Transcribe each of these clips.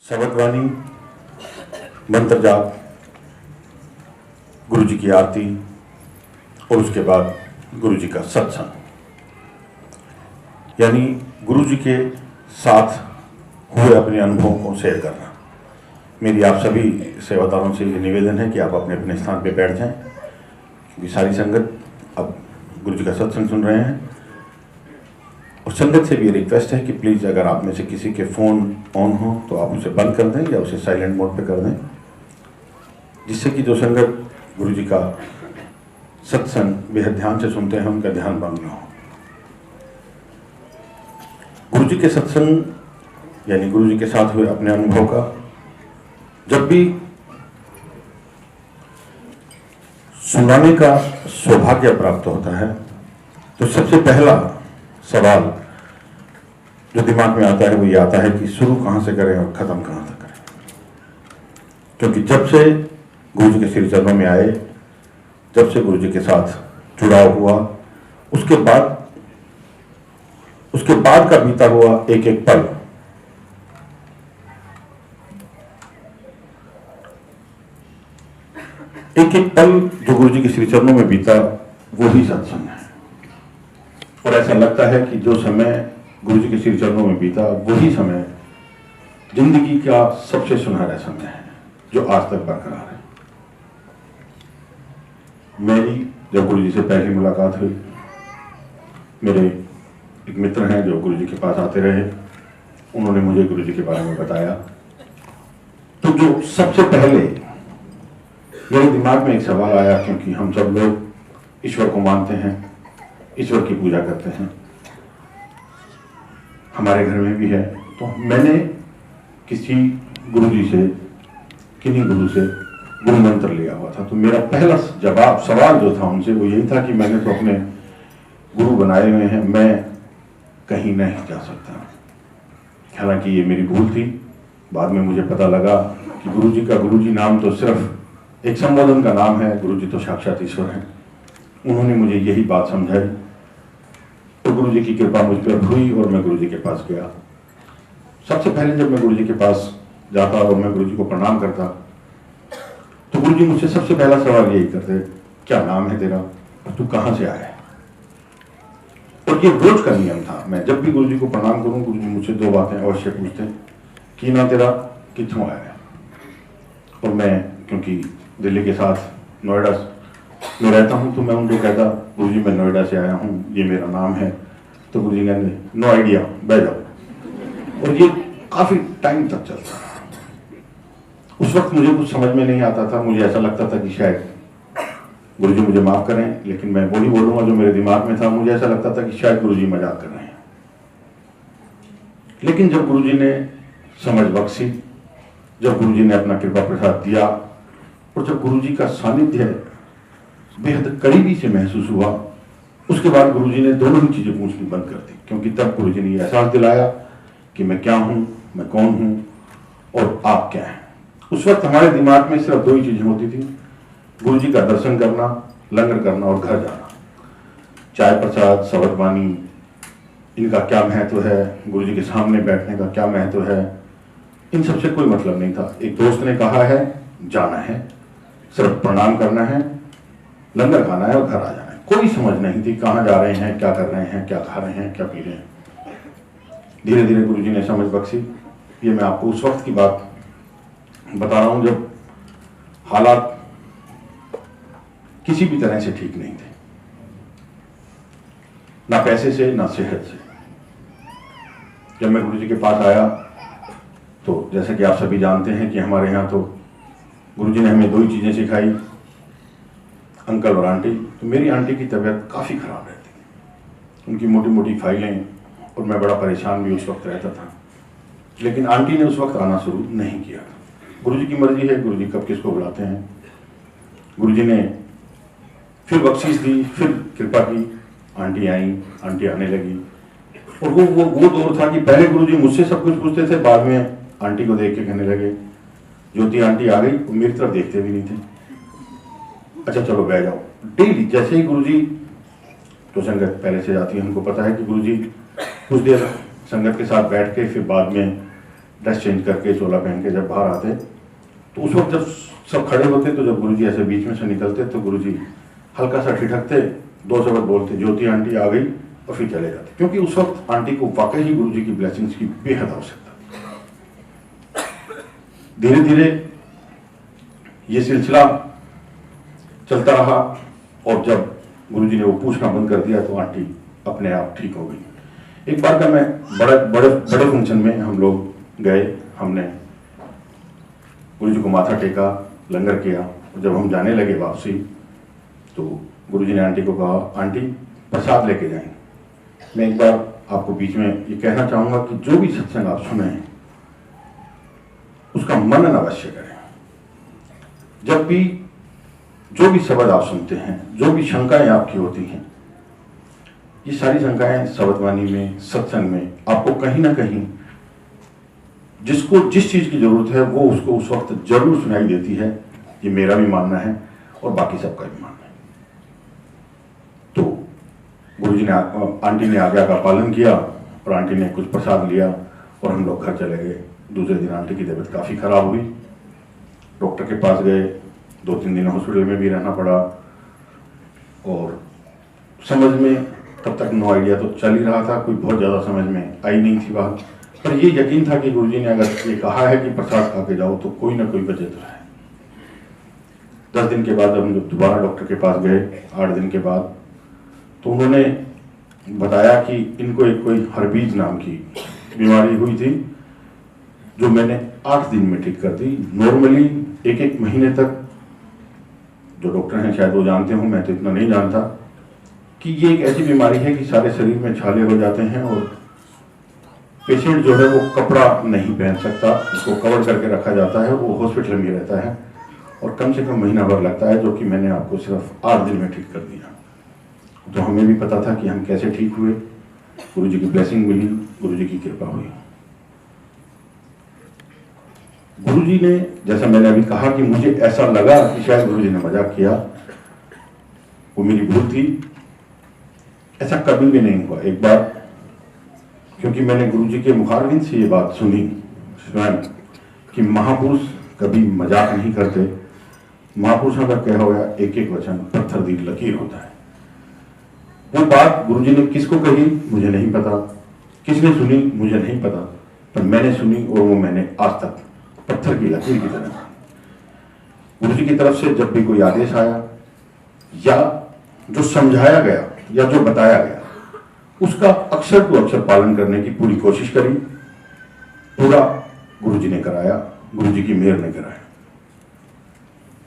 शबदवाणी, मंत्र जाप, गुरु जी की आरती और उसके बाद गुरु जी का सत्संग, यानी गुरु जी के साथ हुए अपने अनुभवों को शेयर करना। मेरी आप सभी सेवादारों से ये निवेदन है कि आप अपने अपने स्थान पे बैठ जाएं, क्योंकि सारी संगत अब गुरु जी का सत्संग सुन रहे हैं। और संगत से भी रिक्वेस्ट है कि प्लीज़ अगर आप में से किसी के फ़ोन ऑन हो तो आप उसे बंद कर दें या उसे साइलेंट मोड पे कर दें, जिससे कि जो संगत गुरु जी का सत्संग बेहद ध्यान से सुनते हैं उनका ध्यान भंग न हो। गुरु जी के सत्संग यानी गुरु जी के साथ हुए अपने अनुभव का जब भी सुनाने का सौभाग्य प्राप्त होता है तो सबसे पहला सवाल जो दिमाग में आता है वो ये आता है कि शुरू कहाँ से करें और ख़त्म कहाँ तक करें। क्योंकि जब से गुरु जी के श्री चरणों में आए, जब से गुरु जी के साथ जुड़ाव हुआ, उसके बाद का बीता हुआ एक एक पल जो गुरु जी के श्री चरणों में बीता वो ही सत्संग है। और ऐसा लगता है कि जो समय गुरु जी के श्री चरणों में बीता वही समय जिंदगी का सबसे सुनहरा समय है जो आज तक बरकरार है। मेरी जब गुरु जी से पहली मुलाकात हुई, मेरे एक मित्र हैं जो गुरु जी के पास आते रहे, उन्होंने मुझे गुरु जी के बारे में बताया। तो जो सबसे पहले मेरे दिमाग में एक सवाल आया, क्योंकि हम सब लोग ईश्वर को मानते हैं, ईश्वर की पूजा करते हैं, हमारे घर में भी है। तो मैंने किसी गुरु जी से, किन्हीं गुरु से गुरु मंत्र लिया हुआ था। तो मेरा पहला सवाल जो था उनसे वो यही था कि मैंने तो अपने गुरु बनाए हुए हैं, मैं कहीं नहीं जा सकता। हालांकि ये मेरी भूल थी। बाद में मुझे पता लगा कि गुरु जी का गुरु जी नाम तो सिर्फ एक संबोधन का नाम है, गुरु जी तो साक्षात ईश्वर हैं। उन्होंने मुझे यही बात समझाई तो गुरु जी की कृपा मुझ पर हुई और मैं गुरु जी के पास गया। सबसे पहले जब मैं गुरु जी के पास जाता और मैं गुरु जी को प्रणाम करता तो गुरु जी मुझसे सबसे पहला सवाल यही करते, क्या नाम है तेरा और तू कहाँ से आया है। और ये रोज का नियम था। मैं जब भी गुरु जी को प्रणाम करूं, गुरु जी मुझसे दो बातें अवश्य पूछते कि ना तेरा कित्थों आया है। और मैं क्योंकि दिल्ली के साथ नोएडा में रहता हूं तो मैं उनको कहता, गुरु जी मैं नोएडा से आया हूं, ये मेरा नाम है। तो गुरु जी कहते नो आइडिया, बैठ जाओ। और ये काफी टाइम तक चलता। उस वक्त मुझे कुछ समझ में नहीं आता था। मुझे ऐसा लगता था कि शायद गुरु जी मुझे माफ करें, लेकिन मैं वही बोलूंगा जो मेरे दिमाग में था। मुझे ऐसा लगता था कि शायद गुरु जी मजाक कर रहे हैं। लेकिन जब गुरु जी ने समझ बख्शी, जब गुरु जी ने अपना कृपा प्रसाद दिया और जब गुरु जी का सानिध्य बेहद करीबी से महसूस हुआ, उसके बाद गुरु जी ने दोनों ही चीजें पूछनी बंद कर दी। क्योंकि तब गुरु जी ने एहसास दिलाया कि मैं क्या हूं, मैं कौन हूं और आप क्या हैं। उस वक्त हमारे दिमाग में सिर्फ दो ही चीजें होती थी, गुरु जी का दर्शन करना, लंगर करना और घर जाना। चाय प्रसाद, शबदवाणी, इनका क्या महत्व है, गुरु जी के सामने बैठने का क्या महत्व है, इन सबसे कोई मतलब नहीं था। एक दोस्त ने कहा है जाना है, सिर्फ प्रणाम करना है, लंगर खाना है और घर आ जाना है। कोई समझ नहीं थी कहाँ जा रहे हैं, क्या कर रहे हैं, क्या खा रहे हैं, क्या पी रहे हैं। धीरे धीरे गुरु जी ने समझ बख्शी। ये मैं आपको उस वक्त की बात बता रहा हूं जब हालात किसी भी तरह से ठीक नहीं थे, ना पैसे से ना सेहत से। जब मैं गुरु जी के पास आया तो जैसा कि आप सभी जानते हैं कि हमारे यहाँ तो गुरु जी ने हमें दो ही चीज़ें सिखाई, अंकल और आंटी। तो मेरी आंटी की तबीयत काफ़ी ख़राब रहती थी, उनकी मोटी मोटी फाइलें, और मैं बड़ा परेशान भी उस वक्त रहता था। लेकिन आंटी ने उस वक्त आना शुरू नहीं किया। गुरु जी की मर्जी है, गुरु जी कब किसको बुलाते हैं। गुरु जी ने फिर बख्शीश दी, फिर कृपा की, आंटी आई, आंटी आने लगी। और वो दौर था कि पहले गुरु जी मुझसे सब कुछ पूछते थे, बाद में आंटी को देख के कहने लगे। ज्योति आंटी आ गई, वो मेरी तरफ देखते भी नहीं थे। अच्छा चलो बैठ जाओ। डेली जैसे ही गुरु जी, तो संगत पहले से जाती है, हमको पता है कि गुरु जी कुछ देर संगत के साथ बैठ के फिर बाद में ड्रेस चेंज करके चोला पहन के जब बाहर आते, तो उस वक्त जब सब खड़े होते तो जब गुरुजी ऐसे बीच में से निकलते तो गुरुजी हल्का सा ठिठकते, 2 शब्द बोलते, ज्योति आंटी आ गई, और फिर चले जाते, क्योंकि उस वक्त आंटी को वाकई ही गुरुजी की ब्लेसिंग्स की बेहद आवश्यकता थी। धीरे धीरे ये सिलसिला चलता रहा, और जब गुरुजी ने वो पूछना बंद कर दिया तो आंटी अपने आप ठीक हो गई। एक बार का मैं बड़े फंक्शन में हम लोग गए, हमने गुरुजी को माथा टेका, लंगर किया, और जब हम जाने लगे वापसी तो गुरुजी ने आंटी को कहा, आंटी प्रसाद लेके जाएं। मैं एक बार आपको बीच में ये कहना चाहूँगा कि जो भी सत्संग आप सुने उसका मनन अवश्य करें। जब भी जो भी शब्द आप सुनते हैं, जो भी शंकाएं आपकी होती हैं, ये सारी शंकाएं शब्दवाणी में, सत्संग में आपको कहीं ना कहीं जिसको जिस चीज की जरूरत है वो उसको उस वक्त जरूर सुनाई देती है। ये मेरा भी मानना है और बाकी सबका भी मानना है। तो गुरुजी ने, आंटी ने आज्ञा का पालन किया और आंटी ने कुछ प्रसाद लिया और हम लोग घर चले गए। दूसरे दिन आंटी की तबीयत काफ़ी खराब हुई, डॉक्टर के पास गए, 2-3 दिन हॉस्पिटल में भी रहना पड़ा, और समझ में तब तक नो आइडिया तो चल ही रहा था, कोई बहुत ज़्यादा समझ में आई नहीं थी बात, पर ये यकीन था कि गुरुजी ने अगर ये कहा है कि प्रसाद खा के जाओ तो कोई ना कोई वजह तो है। 10 दिन के बाद हम जब दोबारा डॉक्टर के पास गए, 8 दिन के बाद, तो उन्होंने बताया कि इनको एक कोई हर्बीज नाम की बीमारी हुई थी, जो मैंने 8 दिन में ठीक कर दी। नॉर्मली 1-1 महीने तक, जो डॉक्टर हैं शायद वो जानते हो, मैं तो इतना नहीं जानता, कि ये एक ऐसी बीमारी है कि सारे शरीर में छाले हो जाते हैं और पेशेंट जो है वो कपड़ा नहीं पहन सकता, उसको कवर करके रखा जाता है, वो हॉस्पिटल में रहता है और कम से कम महीना भर लगता है, जो कि मैंने आपको सिर्फ 8 दिन में ठीक कर दिया। तो हमें भी पता था कि हम कैसे ठीक हुए, गुरुजी की ब्लेसिंग मिली, गुरुजी की कृपा हुई। गुरुजी ने, जैसा मैंने अभी कहा कि मुझे ऐसा लगा कि शायद गुरुजी ने मजाक किया, वो मेरी भूल थी, ऐसा कभी भी नहीं हुआ। एक बार, क्योंकि मैंने गुरुजी के मुखारबिंद से ये बात सुनी स्वयं कि महापुरुष कभी मजाक नहीं करते, महापुरुषों का कहा हुआ एक वचन पत्थर दी लकीर होता है। वो बात गुरुजी ने किसको कही मुझे नहीं पता, किसने सुनी मुझे नहीं पता, पर मैंने सुनी और वो मैंने आज तक पत्थर की लकीर की तरह। गुरुजी की तरफ से जब भी कोई आदेश आया या जो समझाया गया या जो बताया गया, उसका अक्षर टू अक्षर पालन करने की पूरी कोशिश करी। पूरा गुरुजी ने कराया, गुरुजी की मेहर ने कराया।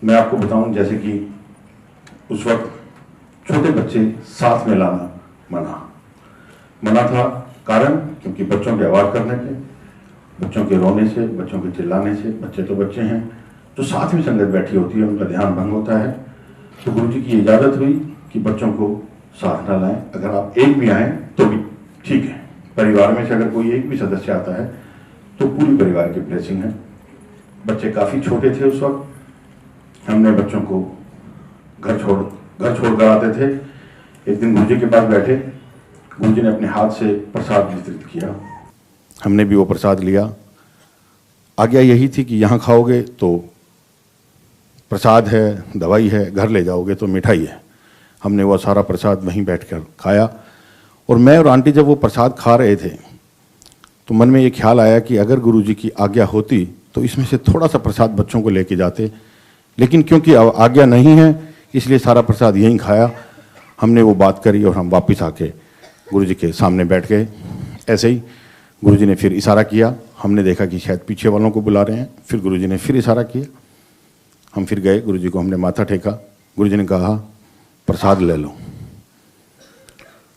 मैं आपको बताऊं, जैसे कि उस वक्त छोटे बच्चे साथ में लाना मना था, कारण क्योंकि बच्चों के आवाज करने के, बच्चों के रोने से, बच्चों के चिल्लाने से, बच्चे तो बच्चे हैं, जो साथ में संगत बैठी होती है उनका ध्यान भंग होता है। तो गुरुजी की इजाजत हुई कि बच्चों को साथ न लाएं, अगर आप एक भी आए तो भी ठीक है। परिवार में से अगर कोई एक भी सदस्य आता है तो पूरी परिवार की ब्लेसिंग है। बच्चे काफ़ी छोटे थे उस वक्त, हमने बच्चों को घर छोड़ कर आते थे। एक दिन गुरुजी के पास बैठे, गुरुजी ने अपने हाथ से प्रसाद वितरित किया, हमने भी वो प्रसाद लिया। आज्ञा यही थी कि यहाँ खाओगे तो प्रसाद है, दवाई है, घर ले जाओगे तो मिठाई है। हमने वो सारा प्रसाद वहीं बैठकर खाया, और मैं और आंटी जब वो प्रसाद खा रहे थे तो मन में ये ख्याल आया कि अगर गुरुजी की आज्ञा होती तो इसमें से थोड़ा सा प्रसाद बच्चों को लेके जाते, लेकिन क्योंकि आज्ञा नहीं है इसलिए सारा प्रसाद यहीं खाया। हमने वो बात करी और हम वापस आके गुरुजी के सामने बैठ गए। ऐसे ही गुरुजी ने फिर इशारा किया, हमने देखा कि शायद पीछे वालों को बुला रहे हैं, फिर गुरुजी ने फिर इशारा किया, हम फिर गए, गुरुजी को हमने माथा टेका। गुरुजी ने कहा प्रसाद ले लो।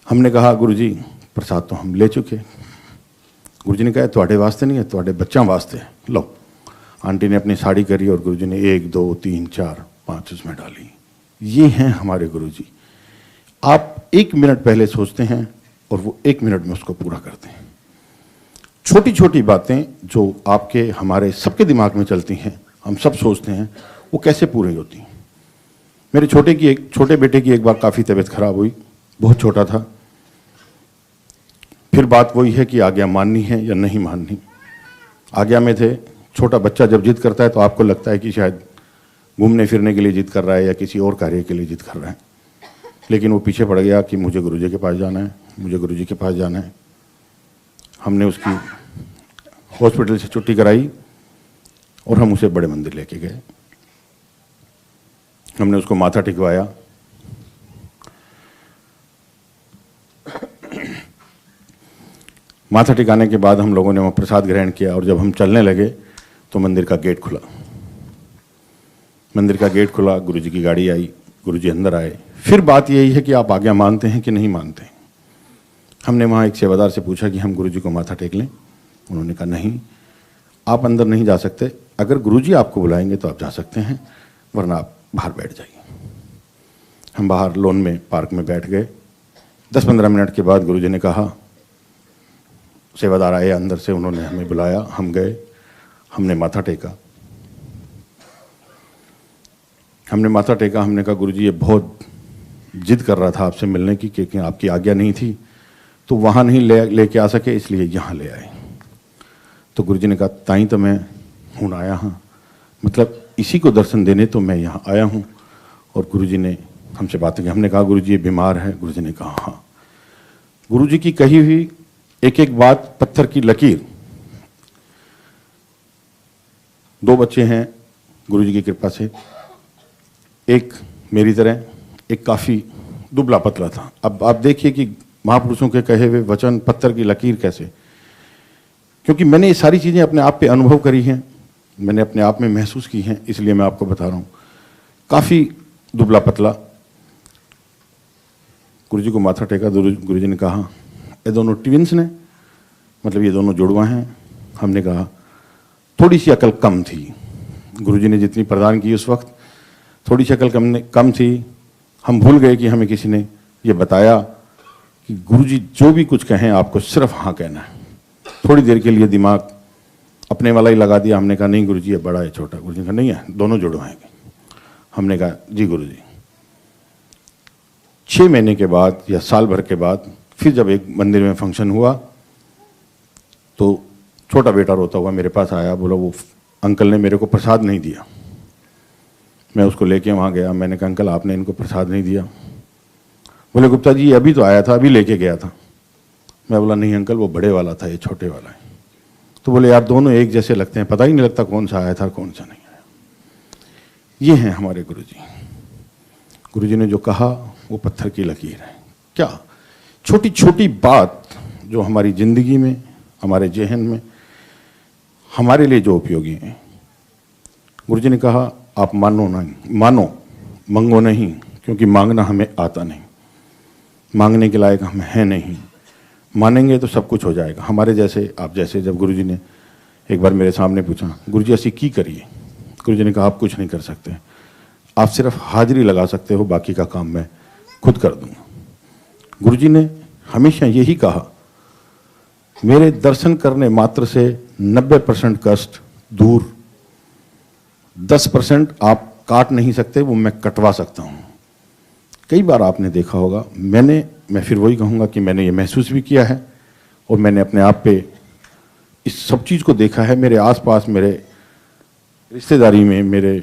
हमने कहा गुरुजी प्रसाद तो हम ले चुके। गुरुजी ने कहा ਤੁਹਾਡੇ वास्ते नहीं है, ਤੁਹਾਡੇ बच्चों वास्ते है, लो। आंटी ने अपनी साड़ी करी और गुरुजी ने 1 2 3 4 5 उसमें डाली। ये हैं हमारे गुरुजी। आप 1 मिनट पहले सोचते हैं और वो 1 मिनट में उसको पूरा करते हैं। छोटी छोटी बातें जो आपके हमारे सबके दिमाग में चलती हैं, हम सब सोचते हैं, वो कैसे पूरी होती हैं। मेरे छोटे बेटे की एक बार काफ़ी तबीयत खराब हुई, बहुत छोटा था। फिर बात वही है कि आज्ञा माननी है या नहीं माननी। आज्ञा में थे। छोटा बच्चा जब जिद करता है तो आपको लगता है कि शायद घूमने फिरने के लिए जिद कर रहा है या किसी और कार्य के लिए जिद कर रहा है, लेकिन वो पीछे पड़ गया कि मुझे गुरुजी के पास जाना है, मुझे गुरुजी के पास जाना है। हमने उसकी हॉस्पिटल से छुट्टी कराई और हम उसे बड़े मंदिर लेके गए। हमने उसको माथा टिकवाया। माथा टिकाने के बाद हम लोगों ने वहाँ प्रसाद ग्रहण किया और जब हम चलने लगे तो मंदिर का गेट खुला। मंदिर का गेट खुला, गुरुजी की गाड़ी आई, गुरुजी अंदर आए। फिर बात यही है कि आप आज्ञा मानते हैं कि नहीं मानते। हमने वहाँ एक सेवादार से पूछा कि हम गुरुजी को माथा टेक लें। उन्होंने कहा नहीं, आप अंदर नहीं जा सकते, अगर गुरुजी आपको बुलाएंगे तो आप जा सकते हैं, वरना आप बाहर बैठ जाइए। हम बाहर लॉन में पार्क में बैठ गए। 10-15 मिनट के बाद गुरुजी ने कहा, सेवादार आए अंदर से, उन्होंने हमें बुलाया, हम गए, हमने माथा टेका। हमने कहा गुरुजी ये बहुत जिद कर रहा था आपसे मिलने की, क्योंकि आपकी आज्ञा नहीं थी तो वहाँ नहीं लेके आ सके, इसलिए यहाँ ले आए। तो गुरुजी ने कहा ताई तो मैं हूँ आया हाँ, मतलब इसी को दर्शन देने तो मैं यहाँ आया हूँ। और गुरुजी ने हमसे बातें की। हमने कहा गुरुजी ये बीमार है। गुरुजी ने कहा हाँ। गुरुजी की कही हुई एक एक बात पत्थर की लकीर। 2 बच्चे हैं गुरुजी की कृपा से, एक मेरी तरह, एक काफ़ी दुबला पतला था। अब आप देखिए कि महापुरुषों के कहे हुए वचन पत्थर की लकीर कैसे, क्योंकि मैंने ये सारी चीज़ें अपने आप पे अनुभव करी हैं, मैंने अपने आप में महसूस की हैं, इसलिए मैं आपको बता रहा हूँ। काफ़ी दुबला पतला। गुरुजी को माथा टेका। गुरुजी ने कहा ये दोनों ट्विंस ने, मतलब ये दोनों जुड़वा हैं। हमने कहा थोड़ी सी अकल कम थी, गुरुजी ने जितनी प्रदान की उस वक्त थोड़ी सी अकल कम थी। हम भूल गए कि हमें किसी ने ये बताया कि गुरुजी जो भी कुछ कहें आपको सिर्फ हाँ कहना है। थोड़ी देर के लिए दिमाग अपने वाला ही लगा दिया। हमने कहा नहीं गुरुजी ये बड़ा है छोटा। गुरुजी ने कहा नहीं है, दोनों जुड़वाएंगे। हमने कहा जी गुरुजी। 6 महीने के बाद या साल भर के बाद फिर जब एक मंदिर में फंक्शन हुआ तो छोटा बेटा रोता हुआ मेरे पास आया, बोला वो अंकल ने मेरे को प्रसाद नहीं दिया। मैं उसको लेके वहाँ गया। मैंने कहा अंकल आपने इनको प्रसाद नहीं दिया। बोले गुप्ता जी अभी तो आया था, अभी लेके गया था। मैं बोला नहीं अंकल वो बड़े वाला था, ये छोटे वाला है। तो बोले यार दोनों एक जैसे लगते हैं, पता ही नहीं लगता कौन सा आया था कौन सा नहीं आया। ये हैं हमारे गुरुजी। गुरुजी ने जो कहा वो पत्थर की लकीर है। क्या छोटी छोटी बात जो हमारी जिंदगी में, हमारे जहन में, हमारे लिए जो उपयोगी है। गुरुजी ने कहा आप मानो नहीं, मानो मंगो नहीं, क्योंकि मांगना हमें आता नहीं, मांगने के लायक हम हैं नहीं। मानेंगे तो सब कुछ हो जाएगा। हमारे जैसे आप जैसे, जब गुरुजी ने एक बार मेरे सामने पूछा गुरुजी ऐसी की करिए, गुरुजी ने कहा आप कुछ नहीं कर सकते, आप सिर्फ हाजिरी लगा सकते हो, बाकी का काम मैं खुद कर दूंगा। गुरुजी ने हमेशा यही कहा मेरे दर्शन करने मात्र से 90% कष्ट दूर, 10% आप काट नहीं सकते, वो मैं कटवा सकता हूँ। कई बार आपने देखा होगा, मैं फिर वही कहूँगा कि मैंने ये महसूस भी किया है और मैंने अपने आप पे इस सब चीज़ को देखा है। मेरे आसपास, मेरे रिश्तेदारी में, मेरे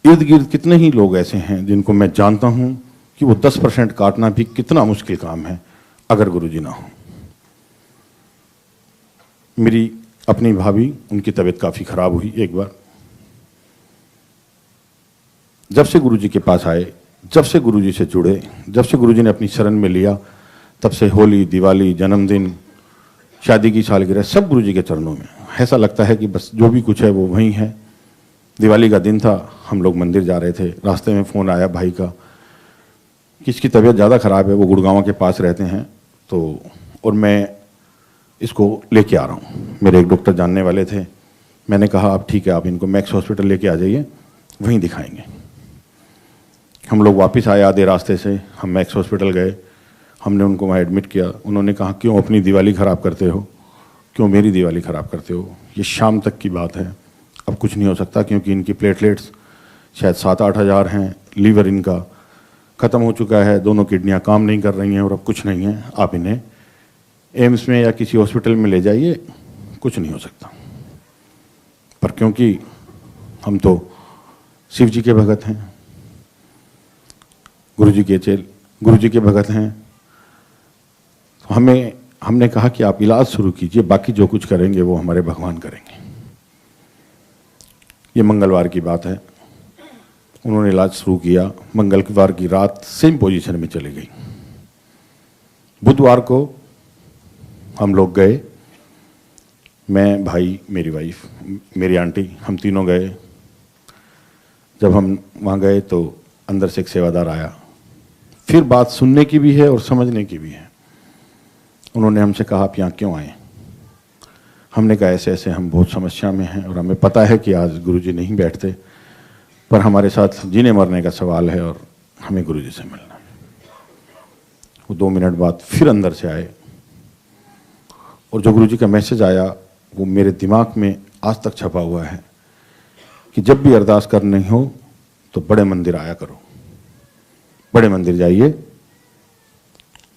इर्द गिर्द कितने ही लोग ऐसे हैं जिनको मैं जानता हूँ कि वो 10% काटना भी कितना मुश्किल काम है अगर गुरुजी ना हो। मेरी अपनी भाभी, उनकी तबीयत काफ़ी ख़राब हुई एक बार। जब से गुरुजी के पास आए, जब से गुरुजी से जुड़े, जब से गुरुजी ने अपनी शरण में लिया, तब से होली, दिवाली, जन्मदिन, शादी की सालगिरह सब गुरुजी के चरणों में। ऐसा लगता है कि बस जो भी कुछ है वो वहीं है। दिवाली का दिन था, हम लोग मंदिर जा रहे थे, रास्ते में फ़ोन आया भाई का कि इसकी तबीयत ज़्यादा ख़राब है, वो गुड़गांव के पास रहते हैं, तो और मैं इसको लेके आ रहा हूँ। मेरे एक डॉक्टर जानने वाले थे। मैंने कहा आप ठीक है, आप इनको मैक्स हॉस्पिटल लेके आ जाइए, वहीं दिखाएंगे। हम लोग वापस आए आधे रास्ते से, हम मैक्स हॉस्पिटल गए, हमने उनको वहाँ एडमिट किया। उन्होंने कहा क्यों अपनी दिवाली ख़राब करते हो, क्यों मेरी दिवाली ख़राब करते हो, ये शाम तक की बात है, अब कुछ नहीं हो सकता, क्योंकि इनकी प्लेटलेट्स शायद 7-8 हज़ार हैं, लीवर इनका ख़त्म हो चुका है, दोनों किडनियाँ काम नहीं कर रही हैं और अब कुछ नहीं है, आप इन्हें एम्स में या किसी हॉस्पिटल में ले जाइए, कुछ नहीं हो सकता। पर क्योंकि हम तो शिव जी के भगत हैं, गुरु जी के भगत हैं, तो हमने कहा कि आप इलाज शुरू कीजिए, बाकी जो कुछ करेंगे वो हमारे भगवान करेंगे। ये मंगलवार की बात है। उन्होंने इलाज शुरू किया। मंगलवार की रात सेम पोजीशन में चली गई। बुधवार को हम लोग गए, मैं, भाई, मेरी वाइफ, मेरी आंटी, हम तीनों गए। जब हम वहाँ गए तो अंदर से एक सेवादार आया। फिर बात सुनने की भी है और समझने की भी है। उन्होंने हमसे कहा आप यहाँ क्यों आए? हमने कहा ऐसे ऐसे हम बहुत समस्या में हैं और हमें पता है कि आज गुरुजी नहीं बैठते, पर हमारे साथ जीने मरने का सवाल है और हमें गुरुजी से मिलना है। वो 2 मिनट बाद फिर अंदर से आए और जो गुरुजी का मैसेज आया वो मेरे दिमाग में आज तक छपा हुआ है कि जब भी अरदास करनी हो तो बड़े मंदिर आया करो, बड़े मंदिर जाइए,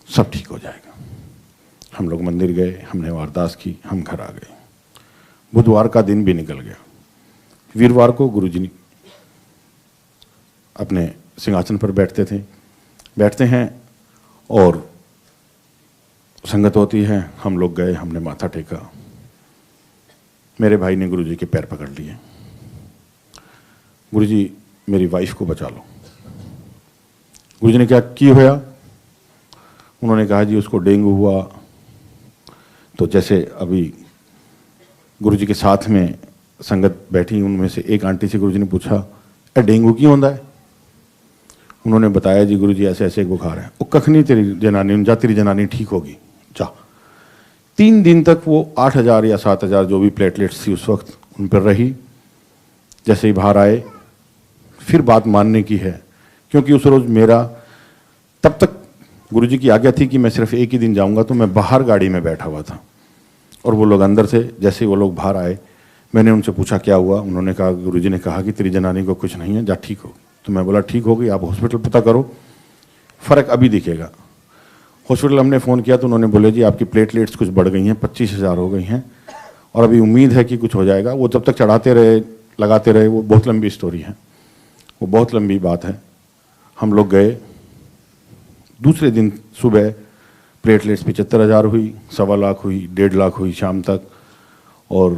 सब ठीक हो जाएगा। हम लोग मंदिर गए, हमने वो अरदास की, हम घर आ गए। बुधवार का दिन भी निकल गया। वीरवार को गुरुजी अपने सिंहासन पर बैठते हैं और संगत होती है। हम लोग गए, हमने माथा टेका। मेरे भाई ने गुरुजी के पैर पकड़ लिए। गुरुजी मेरी वाइफ को बचा लो। गुरुजी ने क्या की होया? उन्होंने कहा जी उसको डेंगू हुआ। तो जैसे अभी गुरुजी के साथ में संगत बैठी, उनमें से एक आंटी से गुरुजी ने पूछा डेंगू क्यों होता है? उन्होंने बताया जी गुरुजी ऐसे ऐसे एक बुखार है। वो कख नहीं तेरी जनानी, जा तेरी जनानी ठीक होगी, जा। 3 दिन तक वो 8,000 या 7,000 जो भी प्लेटलेट्स थी उस वक्त उन पर रही। जैसे ही बाहर आए फिर बात मानने की है, क्योंकि उस रोज मेरा तब तक गुरुजी की आज्ञा थी कि मैं सिर्फ एक ही दिन जाऊंगा, तो मैं बाहर गाड़ी में बैठा हुआ था और वो लोग अंदर से। जैसे ही वो लोग बाहर आए मैंने उनसे पूछा क्या हुआ? उन्होंने कहा गुरुजी ने कहा कि तेरी जनानी को कुछ नहीं है, जा ठीक होगी। तो मैं बोला ठीक होगी, आप हॉस्पिटल पता करो, फ़र्क अभी दिखेगा। हॉस्पिटल हमने फ़ोन किया तो उन्होंने बोले जी आपकी प्लेटलेट्स कुछ बढ़ गई हैं, 25,000 हो गई हैं और अभी उम्मीद है कि कुछ हो जाएगा। वो जब तक चढ़ाते रहे, लगाते रहे, वो बहुत लंबी स्टोरी है, वो बहुत लंबी बात है। हम लोग गए, दूसरे दिन सुबह प्लेटलेट्स 75,000 हुई, 1.25 लाख हुई, 1.5 लाख हुई शाम तक। और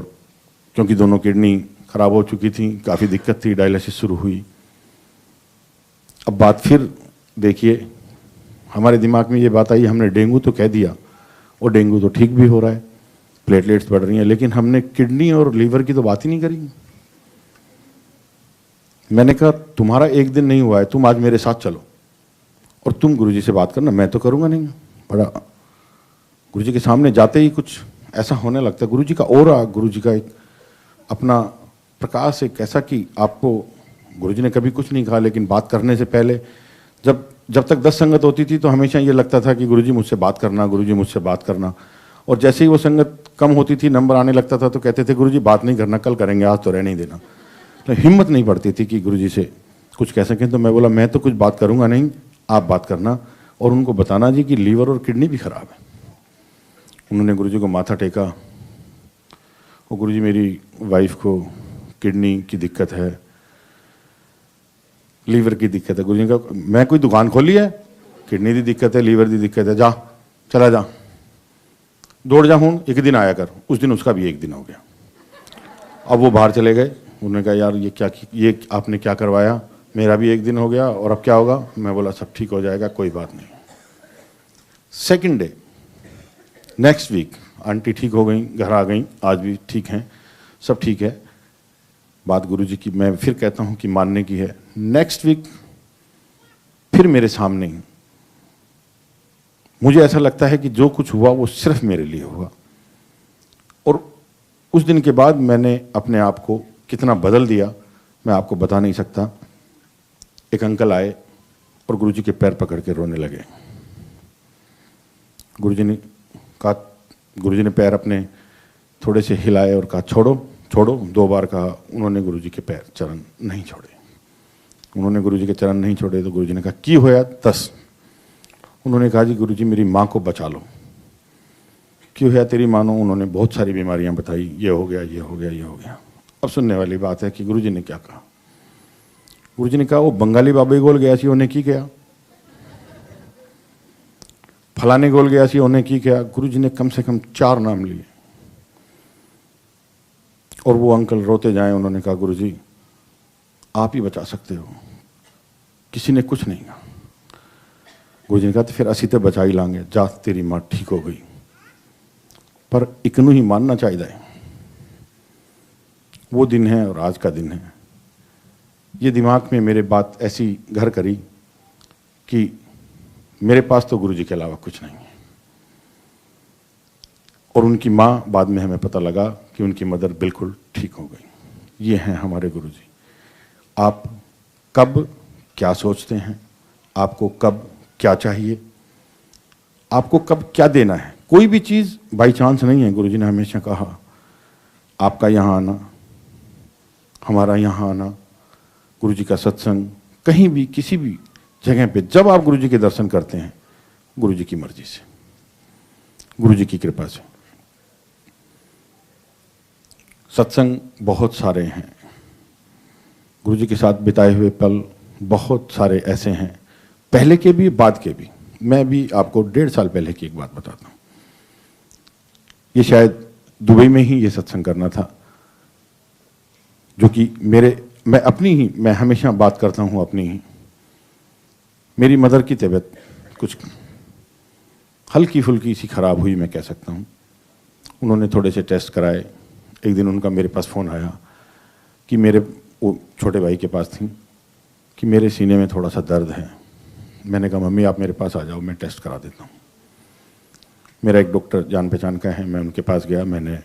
क्योंकि दोनों किडनी खराब हो चुकी थी, काफ़ी दिक्कत थी, डायलिसिस शुरू हुई। अब बात फिर देखिए, हमारे दिमाग में ये बात आई, हमने डेंगू तो कह दिया और डेंगू तो ठीक भी हो रहा है, प्लेटलेट्स बढ़ रही हैं, लेकिन हमने किडनी और लीवर की तो बात ही नहीं करी। मैंने कहा तुम्हारा एक दिन नहीं हुआ है, तुम आज मेरे साथ चलो और तुम गुरुजी से बात करना, मैं तो करूँगा नहीं। बड़ा गुरुजी के सामने जाते ही कुछ ऐसा होने लगता है। गुरुजी का ऑरा, गुरुजी का एक अपना प्रकाश, एक ऐसा कि आपको गुरुजी ने कभी कुछ नहीं कहा, लेकिन बात करने से पहले जब तक 10 संगत होती थी तो हमेशा ये लगता था कि गुरुजी मुझसे बात करना, गुरुजी मुझसे बात करना। और जैसे ही वो संगत कम होती थी, नंबर आने लगता था, तो कहते थे गुरुजी बात नहीं करना, कल करेंगे, आज तो रहने ही देना। तो हिम्मत नहीं पड़ती थी कि गुरुजी से कुछ कह सकें। तो मैं बोला मैं तो कुछ बात करूँगा नहीं, आप बात करना और उनको बताना जी कि लीवर और किडनी भी खराब है। उन्होंने गुरुजी को माथा टेका। और गुरुजी मेरी वाइफ को किडनी की दिक्कत है, लीवर की दिक्कत है। गुरुजी ने कहा मैं कोई दुकान खोली है? किडनी की दिक्कत है, लीवर की दिक्कत है, जा चला जा, दौड़ जा, हूँ एक दिन आया कर। उस दिन उसका भी एक दिन हो गया। अब वो बाहर चले गए। उन्होंने कहा यार ये आपने क्या करवाया? मेरा भी एक दिन हो गया और अब क्या होगा? मैं बोला सब ठीक हो जाएगा, कोई बात नहीं। Second day, next week aunty ठीक हो गई, घर आ गई, आज भी ठीक हैं, सब ठीक है। बात गुरुजी की मैं फिर कहता हूं कि मानने की है। नेक्स्ट वीक फिर मेरे सामने ही मुझे ऐसा लगता है कि जो कुछ हुआ वो सिर्फ मेरे लिए हुआ। और उस दिन के बाद मैंने अपने आप को कितना बदल दिया मैं आपको बता नहीं सकता। एक अंकल आए और गुरुजी के पैर पकड़ के रोने लगे। गुरुजी ने पैर अपने थोड़े से हिलाए और कहा छोड़ो छोड़ो। 2 बार कहा। उन्होंने गुरुजी के पैर चरण नहीं छोड़े। उन्होंने गुरुजी के चरण नहीं छोड़े तो गुरुजी ने कहा की होया 10। उन्होंने कहा जी गुरुजी मेरी माँ को बचा लो, क्यों है तेरी मानो, उन्होंने बहुत सारी बीमारियां बताई, ये हो गया, ये हो गया, ये हो गया। अब सुनने वाली बात है कि गुरुजी ने क्या कहा। गुरुजी ने कहा वो बंगाली बाबे गोल गया सी उन्हें की गया, फलाने गोल गया सी उन्हें की गया। गुरुजी ने कम से कम 4 नाम लिए और वो अंकल रोते जाए। उन्होंने कहा गुरुजी आप ही बचा सकते हो, किसी ने कुछ नहीं कहा। गुरुजी ने कहा तो फिर असी तो बचा ही लांगे, जा तेरी मां ठीक हो गई, पर इकनू ही मानना चाहिए। वो दिन है और आज का दिन है। ये दिमाग में मेरे बात ऐसी घर करी कि मेरे पास तो गुरुजी के अलावा कुछ नहीं है। और उनकी माँ, बाद में हमें पता लगा कि उनकी मदर बिल्कुल ठीक हो गई। ये हैं हमारे गुरुजी। आप कब क्या सोचते हैं, आपको कब क्या चाहिए, आपको कब क्या देना है, कोई भी चीज़ बाई चांस नहीं है। गुरुजी ने हमेशा कहा आपका यहाँ आना, हमारा यहाँ आना, गुरुजी का सत्संग, कहीं भी किसी भी जगह पे जब आप गुरुजी के दर्शन करते हैं, गुरुजी की मर्जी से, गुरुजी की कृपा से। सत्संग बहुत सारे हैं, गुरुजी के साथ बिताए हुए पल बहुत सारे ऐसे हैं, पहले के भी बाद के भी। मैं भी आपको 1.5 साल पहले की एक बात बताता हूँ। ये शायद दुबई में ही ये सत्संग करना था, जो कि मैं हमेशा बात करता हूँ अपनी ही। मेरी मदर की तबीयत कुछ हल्की फुल्की सी खराब हुई, मैं कह सकता हूँ। उन्होंने थोड़े से टेस्ट कराए। एक दिन उनका मेरे पास फ़ोन आया कि वो छोटे भाई के पास थी, कि मेरे सीने में थोड़ा सा दर्द है। मैंने कहा मम्मी आप मेरे पास आ जाओ, मैं टेस्ट करा देता हूँ। मेरा एक डॉक्टर जान पहचान का है, मैं उनके पास गया। मैंने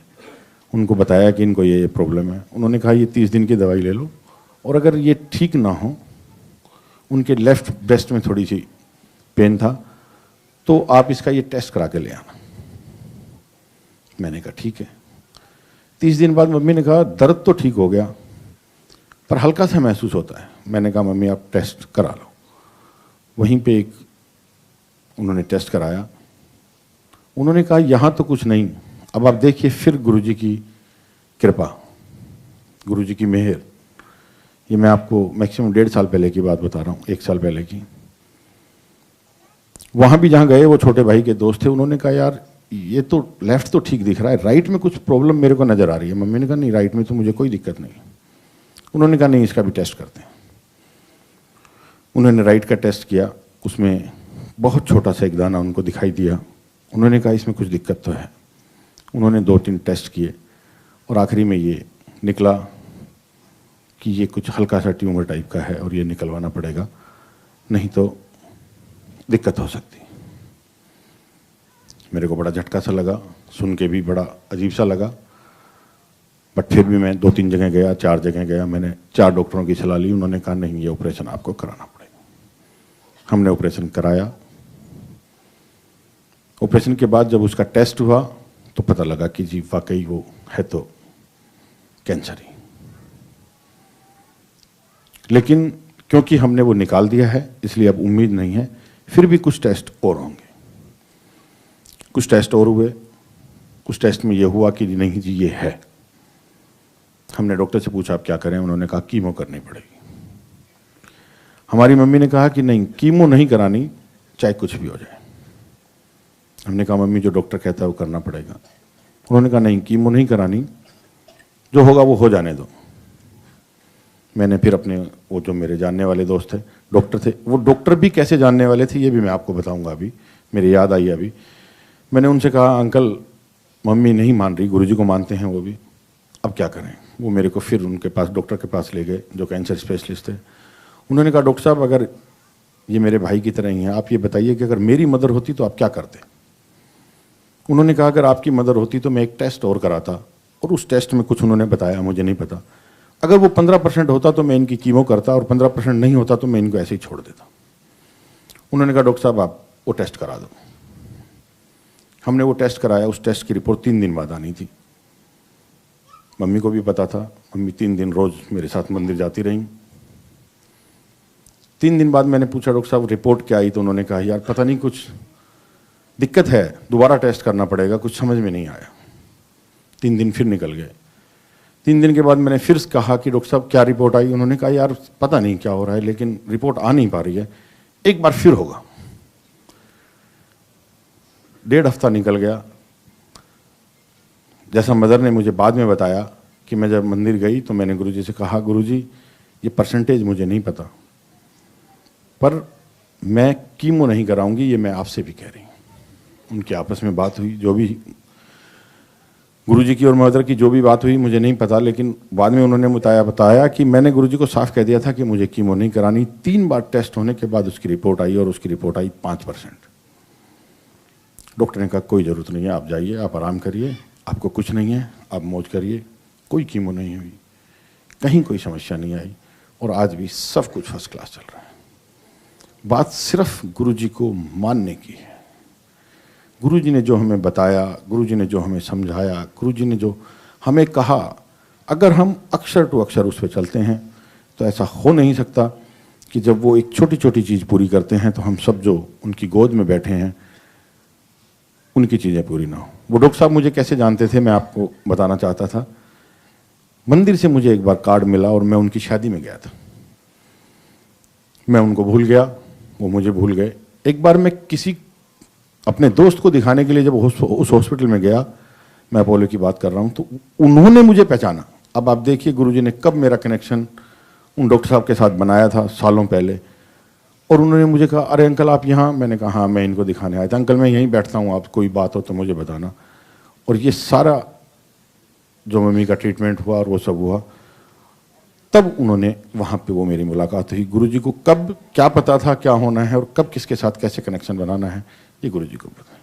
उनको बताया कि इनको ये प्रॉब्लम है। उन्होंने कहा ये 30 दिन की दवाई ले लो, और अगर ये ठीक ना हो, उनके लेफ्ट ब्रेस्ट में थोड़ी सी पेन था, तो आप इसका ये टेस्ट करा के ले आना। मैंने कहा ठीक है। 30 दिन बाद मम्मी ने कहा दर्द तो ठीक हो गया, पर हल्का सा महसूस होता है। मैंने कहा मम्मी आप टेस्ट करा लो। वहीं पे उन्होंने टेस्ट कराया। उन्होंने कहा यहाँ तो कुछ नहीं, अब आप देखिए फिर गुरुजी की कृपा, गुरुजी की मेहर। ये मैं आपको मैक्सिमम 1.5 साल पहले की बात बता रहा हूँ, 1 साल पहले की। वहाँ भी जहाँ गए वो छोटे भाई के दोस्त थे, उन्होंने कहा यार ये तो लेफ्ट तो ठीक दिख रहा है, राइट में कुछ प्रॉब्लम मेरे को नज़र आ रही है। मम्मी ने कहा नहीं राइट में तो मुझे कोई दिक्कत नहीं। उन्होंने कहा नहीं इसका भी टेस्ट करते हैं। उन्होंने राइट का टेस्ट किया, उसमें बहुत छोटा सा एक दाना उनको दिखाई दिया। उन्होंने कहा इसमें कुछ दिक्कत तो है। उन्होंने 2-3 टेस्ट किए और आखिरी में ये निकला कि ये कुछ हल्का सा ट्यूमर टाइप का है और ये निकलवाना पड़ेगा, नहीं तो दिक्कत हो सकती। मेरे को बड़ा झटका सा लगा, सुन के भी बड़ा अजीब सा लगा, बट फिर भी मैं 2-3 जगह गया, 4 जगह गया। मैंने 4 डॉक्टरों की सलाह ली। उन्होंने कहा नहीं ये ऑपरेशन आपको कराना पड़ेगा। हमने ऑपरेशन कराया। ऑपरेशन के बाद जब उसका टेस्ट हुआ तो पता लगा कि जी वाकई वो है तो कैंसर ही। लेकिन क्योंकि हमने वो निकाल दिया है इसलिए अब उम्मीद नहीं है, फिर भी कुछ टेस्ट और होंगे। कुछ टेस्ट और हुए, कुछ टेस्ट में ये हुआ कि नहीं जी ये है। हमने डॉक्टर से पूछा आप क्या करें, उन्होंने कहा कीमो करनी पड़ेगी। हमारी मम्मी ने कहा कि नहीं कीमो नहीं करानी, चाहे कुछ भी हो जाए। हमने कहा मम्मी जो डॉक्टर कहता है वो करना पड़ेगा। उन्होंने कहा नहीं कीमो नहीं करानी, जो होगा वो हो जाने दो। मैंने फिर अपने वो जो मेरे जानने वाले दोस्त थे, डॉक्टर थे, वो डॉक्टर भी कैसे जानने वाले थे ये भी मैं आपको बताऊंगा। अभी मेरी याद आई अभी। मैंने उनसे कहा अंकल मम्मी नहीं मान रही, गुरुजी को मानते हैं वो भी, अब क्या करें। वो मेरे को फिर उनके पास डॉक्टर के पास ले गए जो कैंसर स्पेशलिस्ट थे। उन्होंने कहा डॉक्टर साहब अगर ये मेरे भाई की तरह ही हैं, आप ये बताइए कि अगर मेरी मदर होती तो आप क्या करते। उन्होंने कहा अगर आपकी मदर होती तो मैं एक टेस्ट और कराता, और उस टेस्ट में कुछ उन्होंने बताया, मुझे नहीं पता। अगर वो 15% होता तो मैं इनकी कीमो करता, और 15% नहीं होता तो मैं इनको ऐसे ही छोड़ देता। उन्होंने कहा डॉक्टर साहब आप वो टेस्ट करा दो। हमने वो टेस्ट कराया। उस टेस्ट की रिपोर्ट 3 दिन बाद आनी थी। मम्मी को भी पता था। मम्मी 3 दिन रोज मेरे साथ मंदिर जाती रहीं। 3 दिन बाद मैंने पूछा डॉक्टर साहब रिपोर्ट क्या आई, तो उन्होंने कहा यार पता नहीं कुछ दिक्कत है, दोबारा टेस्ट करना पड़ेगा, कुछ समझ में नहीं आया। 3 दिन फिर निकल गए। 3 दिन के बाद मैंने फिर कहा कि डॉक्टर साहब क्या रिपोर्ट आई? उन्होंने कहा यार पता नहीं क्या हो रहा है, लेकिन रिपोर्ट आ नहीं पा रही है, एक बार फिर होगा। 1.5 हफ्ता निकल गया। जैसा मदर ने मुझे बाद में बताया कि मैं जब मंदिर गई तो मैंने गुरुजी से कहा, गुरुजी ये परसेंटेज मुझे नहीं पता, पर मैं कीमो नहीं कराऊंगी, ये मैं आपसे भी कह रही हूँ। उनकी आपस में बात हुई, जो भी गुरुजी की और मदर की जो भी बात हुई मुझे नहीं पता, लेकिन बाद में उन्होंने बताया कि मैंने गुरुजी को साफ कह दिया था कि मुझे कीमो नहीं करानी। 3 बार टेस्ट होने के बाद उसकी रिपोर्ट आई और उसकी रिपोर्ट आई 5%। डॉक्टर ने कहा कोई ज़रूरत नहीं है, आप जाइए, आप आराम करिए, आपको कुछ नहीं है, आप मौज करिए, कोई कीमो नहीं हुई, कहीं कोई समस्या नहीं आई और आज भी सब कुछ फर्स्ट क्लास चल रहा है। बात सिर्फ गुरुजी को मानने की है। गुरुजी ने जो हमें बताया, गुरुजी ने जो हमें समझाया, गुरुजी ने जो हमें कहा, अगर हम अक्षर टू अक्षर उस पर चलते हैं तो ऐसा हो नहीं सकता कि जब वो एक छोटी छोटी चीज़ पूरी करते हैं तो हम सब जो उनकी गोद में बैठे हैं उनकी चीज़ें पूरी ना हो। वो डॉक्टर साहब मुझे कैसे जानते थे मैं आपको बताना चाहता था। मंदिर से मुझे एक बार कार्ड मिला और मैं उनकी शादी में गया था। मैं उनको भूल गया, वो मुझे भूल गए। एक बार मैं किसी अपने दोस्त को दिखाने के लिए जब उस हॉस्पिटल में गया, मैं अपोलो की बात कर रहा हूँ, तो उन्होंने मुझे पहचाना। अब आप देखिए गुरुजी ने कब मेरा कनेक्शन उन डॉक्टर साहब के साथ बनाया था, सालों पहले। और उन्होंने मुझे कहा अरे अंकल आप यहाँ? मैंने कहा हाँ मैं इनको दिखाने आया था। अंकल मैं यहीं बैठता हूँ, आप कोई बात हो तो मुझे बताना। और ये सारा जो मम्मी का ट्रीटमेंट हुआ और वो सब हुआ, तब उन्होंने वहाँ पे वो मेरी मुलाकात हुई। गुरुजी को कब क्या पता था क्या होना है और कब किसके साथ कैसे कनेक्शन बनाना है, ये गुरुजी को पता है।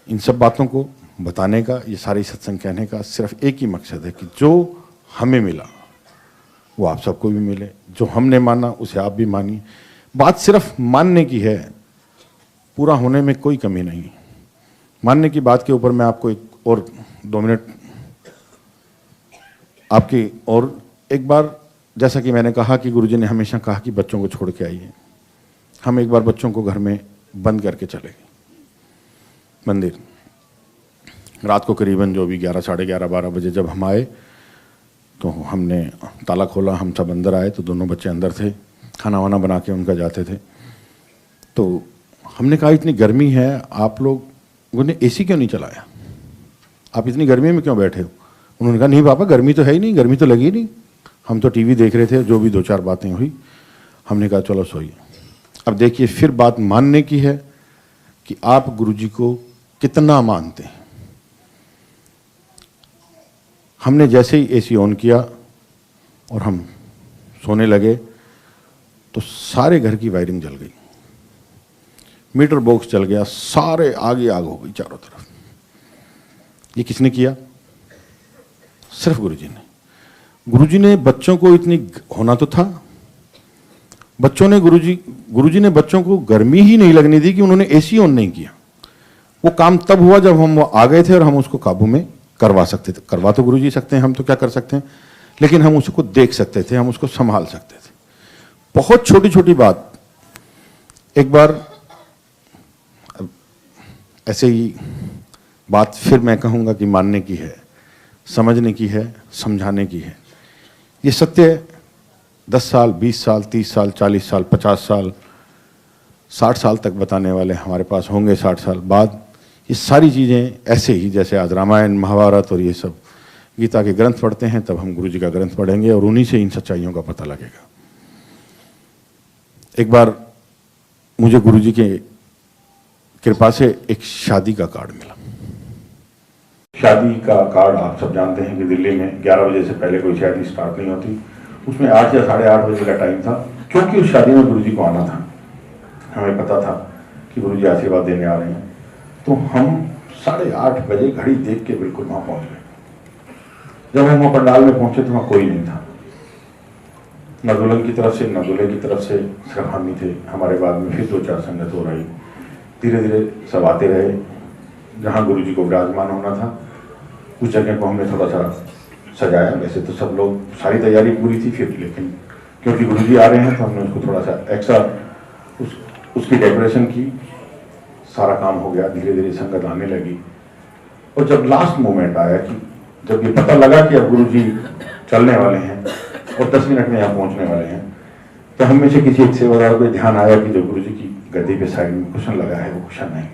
इन सब बातों को बताने का, ये सारी सत्संग कहने का सिर्फ एक ही मकसद है कि जो हमें मिला वो आप सबको भी मिले, जो हमने माना उसे आप भी मानिए। बात सिर्फ मानने की है, पूरा होने में कोई कमी नहीं। मानने की बात के ऊपर मैं आपको एक और 2 मिनट आपकी और एक बार, जैसा कि मैंने कहा कि गुरुजी ने हमेशा कहा कि बच्चों को छोड़ के आइए। हम एक बार बच्चों को घर में बंद करके चले गए मंदिर। रात को करीबन जो भी 11, साढ़े 11, 12 बजे जब हम आए तो हमने ताला खोला, हम सब अंदर आए तो दोनों बच्चे अंदर थे, खाना वाना बना के उनका जाते थे। तो हमने कहा इतनी गर्मी है, आप लोगों ने एसी क्यों नहीं चलाया? आप इतनी गर्मी में क्यों बैठे हो? उन्होंने कहा नहीं पापा गर्मी तो है ही नहीं, गर्मी तो लगी नहीं, हम तो टीवी देख रहे थे, जो भी 2-4 बातें हुई। हमने कहा चलो सोइए। अब देखिए फिर बात मानने की है कि आप गुरुजी को कितना मानते हैं। हमने जैसे ही एसी ऑन किया और हम सोने लगे तो सारे घर की वायरिंग जल गई, मीटर बॉक्स जल गया, सारे आगे आग हो गई चारों तरफ। ये किसने किया? सिर्फ गुरुजी ने। गुरुजी ने बच्चों को इतनी होना तो था, गुरुजी ने बच्चों को गर्मी ही नहीं लगने दी कि उन्होंने एसी ऑन नहीं किया। वो काम तब हुआ जब हम आ गए थे और हम उसको काबू में करवा सकते थे। करवा तो गुरुजी सकते हैं, हम तो क्या कर सकते हैं, लेकिन हम उसको देख सकते थे, हम उसको संभाल सकते थे। बहुत छोटी छोटी बात। एक बार ऐसे ही बात फिर मैं कहूँगा कि मानने की है, समझने की है, समझाने की है। ये सत्य 10 साल, 20 साल, 30 साल, 40 साल, 50 साल, 60 साल तक बताने वाले हमारे पास होंगे। 60 साल बाद ये सारी चीज़ें ऐसे ही, जैसे आज रामायण, महाभारत और ये सब गीता के ग्रंथ पढ़ते हैं, तब हम गुरुजी का ग्रंथ पढ़ेंगे और उन्हीं से इन सच्चाइयों का पता लगेगा। एक बार मुझे गुरुजी के कृपा से एक शादी का कार्ड मिला। शादी का कार्ड आप सब जानते हैं कि दिल्ली में 11 बजे से पहले कोई शादी स्टार्ट नहीं होती। उसमें 8 या साढ़े 8 बजे का टाइम था, क्योंकि उस शादी में गुरुजी को आना था। हमें पता था कि गुरुजी आशीर्वाद देने आ रहे हैं, तो हम 8:30 बजे घड़ी देख के बिल्कुल वहाँ पहुँच गए। जब हम वहाँ पंडाल में पहुँचे तो वहाँ कोई नहीं था, न दुल्हन की तरफ से न दूल्हे की तरफ से, सिर्फ हम ही थे। हमारे बाद में फिर 2-4 संगत हो रही। धीरे धीरे सब आते रहे। जहाँ गुरुजी को विराजमान होना था उस जगह को हमने थोड़ा सा सजाया। वैसे तो सब लोग, सारी तैयारी पूरी थी फिर, लेकिन क्योंकि गुरुजी आ रहे हैं तो हमने उसको थोड़ा सा एक्स्ट्रा उसकी डेकोरेशन की, सारा काम हो गया, धीरे धीरे संगत आने लगी। और जब लास्ट मोमेंट आया कि जब ये पता लगा कि अब गुरुजी चलने वाले हैं और 10 मिनट में यहाँ पहुंचने वाले हैं, तो हम में से किसी एक सेवादार को ध्यान आया कि जो गुरुजी की गद्दी पे साइड में कुशन लगा है वो कुशन नहीं।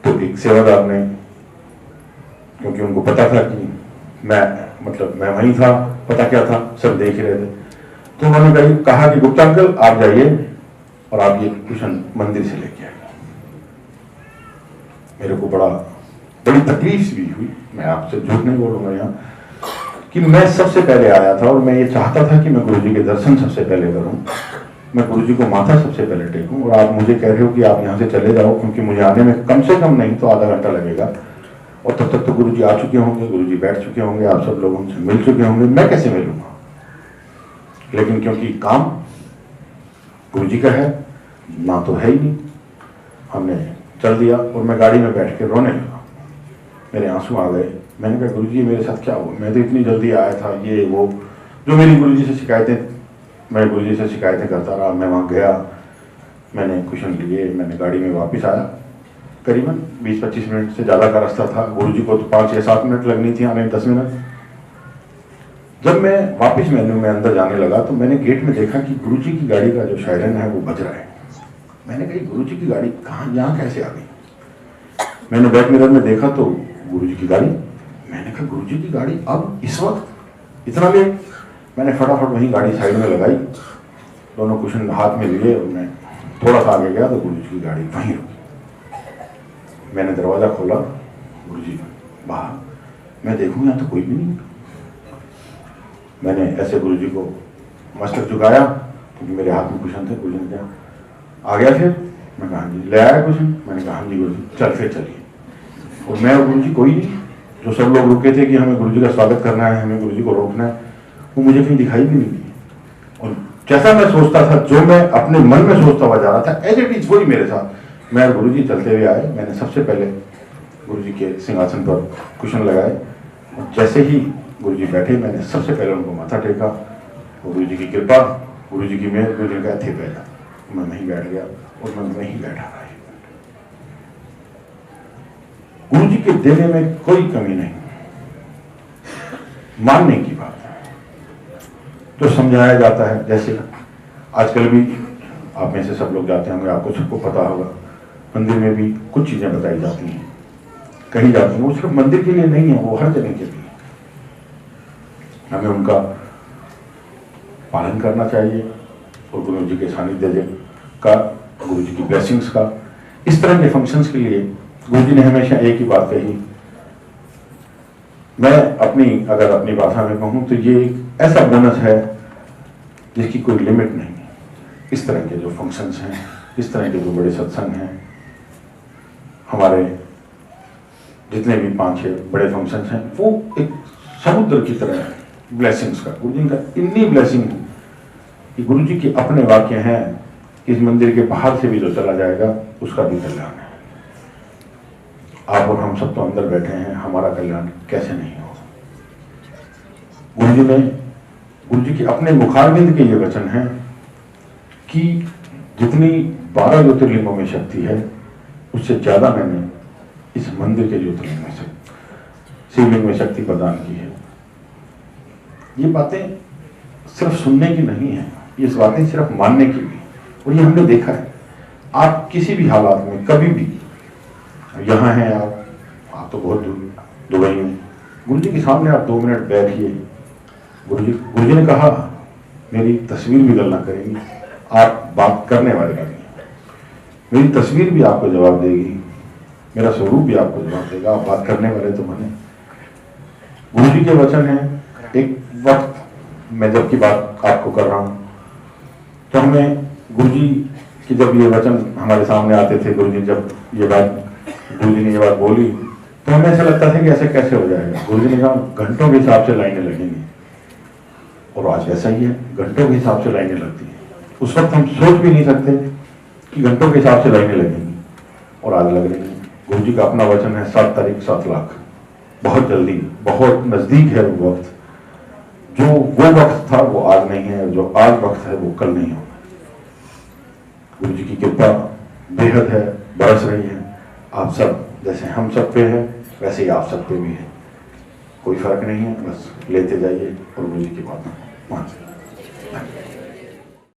तो एक सेवादार ने, क्योंकि उनको पता था कि मैं वहीं था, पता क्या था, सब देख ही रहे थे, तो उन्होंने कहा कि गुप्ता अंकल आप जाइए और आप ये कुशन मंदिर से लेके आइए। मेरे को बड़ी तकलीफ भी हुई, मैं आपसे झूठ नहीं बोलूंगा यहाँ, कि मैं सबसे पहले आया था और मैं ये चाहता था कि मैं गुरुजी के दर्शन सबसे पहले करूं, मैं गुरुजी को माथा सबसे पहले टेकूं, और आप मुझे कह रहे हो कि आप यहाँ से चले जाओ, क्योंकि मुझे आने में कम से कम नहीं तो आधा घंटा लगेगा, और तब तक तो गुरुजी आ चुके होंगे, गुरुजी बैठ चुके होंगे, आप सब लोग उनसे मिल चुके होंगे, मैं कैसे मिलूंगा। लेकिन क्योंकि काम गुरुजी का है, ना तो है ही नहीं, हमने चल दिया और मैं गाड़ी में बैठ के रोने लगा, मेरे आंसू आ गए। मैंने कहा गुरुजी मेरे साथ क्या हुआ, मैं तो इतनी जल्दी आया था, ये वो जो मेरी गुरुजी से शिकायतें, मैं गुरुजी से शिकायतें करता रहा। मैं वहाँ गया, मैंने कुशन लिए, मैंने गाड़ी में वापस आया, करीबन 20-25 मिनट से ज़्यादा का रास्ता था, गुरुजी को तो 5 या 7 मिनट लगनी थी आने में, 10 मिनट। जब मैं वापस मेन्यू में अंदर जाने लगा तो मैंने गेट में देखा कि गुरुजी की गाड़ी का जो सायरन है वो बज रहा है। मैंने कही गुरुजी की गाड़ी कहाँ, यहाँ कैसे आ गई। मैंने बैक मिरर में देखा तो गुरुजी की गाड़ी, मैंने कहा गुरुजी की गाड़ी अब इस वक्त इतना लेट। मैंने फटाफट वहीं गाड़ी साइड में लगाई, दोनों कुशन हाथ में लिए और मैं थोड़ा सा आगे गया तो गुरुजी की गाड़ी वहीं रुकी। मैंने दरवाज़ा खोला, गुरुजी बाहर, मैं देखूँ यहाँ तो कोई भी नहीं। मैंने ऐसे गुरुजी को मस्तक झुकाया, क्योंकि मेरे हाथ में कुशन थे। गुरुजी ने कहा आ गया फिर, मैं कहा जी ले आया कुशन, मैंने कहा हाँ जी गुरुजी, चल फिर चलिए। और मैं और गुरुजी कोई नहीं, जो सब लोग रुके थे कि हमें गुरुजी का स्वागत करना है, हमें गुरुजी को रोकना है, वो मुझे कहीं दिखाई भी नहीं दी। और जैसा मैं सोचता था, जो मैं अपने मन में सोचता हुआ जा रहा था, एज इट इज वही मेरे साथ। मैं और गुरुजी चलते हुए आए, मैंने सबसे पहले गुरुजी के सिंहासन पर कुशन लगाए, और जैसे ही गुरुजी बैठे मैंने सबसे पहले उनको माथा टेका। गुरुजी की कृपा, गुरुजी की मेहर, गुरुजी ने कहा थे पहला, मैं वहीं बैठ गया और मैं वहीं बैठा रहा। गुरुजी के देने में कोई कमी नहीं, मानने की बात है। तो समझाया जाता है, जैसे आजकल भी आप में से सब लोग जाते होंगे, आपको सबको पता होगा, मंदिर में भी कुछ चीजें बताई जाती हैं, कही जाती हैं, वो सिर्फ मंदिर के लिए नहीं है, वो हर जगह के लिए। हमें उनका पालन करना चाहिए और गुरु जी के सानिध्य का, गुरु जी की ब्लेसिंग्स का। इस तरह के फंक्शंस के लिए गुरु जी ने हमेशा एक ही बात कही, मैं अगर अपनी भाषा में कहूँ तो ये एक ऐसा बोनस है जिसकी कोई लिमिट नहीं है। इस तरह के जो फंक्शंस हैं, इस तरह के जो बड़े सत्संग हैं, हमारे जितने भी 5-6 बड़े फंक्शंस हैं, वो एक समुद्र की तरह है ब्लेसिंग्स का। गुरु जी का इतनी ब्लेसिंग कि गुरु जी के अपने वाक्य हैं, इस मंदिर के बाहर से भी जो चला जाएगा उसका भी कल्याण है। आप और हम सब तो अंदर बैठे हैं, हमारा कल्याण कैसे नहीं हो। गुरु जी के अपने मुखारविंद के ये वचन हैं कि जितनी 12 ज्योतिर्लिंगों में शक्ति है, उससे ज्यादा मैंने इस मंदिर के ज्योतिर्लिंग में शिवलिंग में शक्ति प्रदान की है। ये बातें सिर्फ सुनने की नहीं है, ये बातें सिर्फ मानने की भी। और ये हमने देखा है, आप किसी भी हालात में कभी भी, यहाँ हैं आप तो बहुत दूर दुबई में, गुरु जी के सामने आप 2 मिनट बैठिए, गुरु जी ने कहा मेरी तस्वीर भी गलना करेगी, आप बात करने वाले नहीं, मेरी तस्वीर भी आपको जवाब देगी, मेरा स्वरूप भी आपको जवाब देगा, आप बात करने वाले तो बने। गुरु जी के वचन है। एक वक्त मैं जब की बात आपको कर रहा हूँ, तो हमें गुरु जी की जब ये वचन हमारे सामने आते थे, गुरु जी ने ये बात बोली, तो हमें ऐसा लगता था कि ऐसे कैसे हो जाएगा। गुरु जी ने कहा घंटों के हिसाब से लाइनें लगेंगी, और आज वैसा ही है, घंटों के हिसाब से लाइनें लगती हैं। उस वक्त हम सोच भी नहीं सकते कि घंटों के हिसाब से लाइनें लगेंगी, और आज लग रही हैं। गुरु जी का अपना वचन है 7 तारीख 7 लाख, बहुत जल्दी, बहुत नजदीक है वो वक्त। जो वो वक्त था वो आज नहीं है, जो आज वक्त है वो कल नहीं होगा। गुरु जी की कृपा बेहद है, बरस रही है। आप सब जैसे हम सब पे है वैसे ही आप सब पे भी है, कोई फर्क नहीं है, बस लेते जाइए और गुरु जी की बात मानते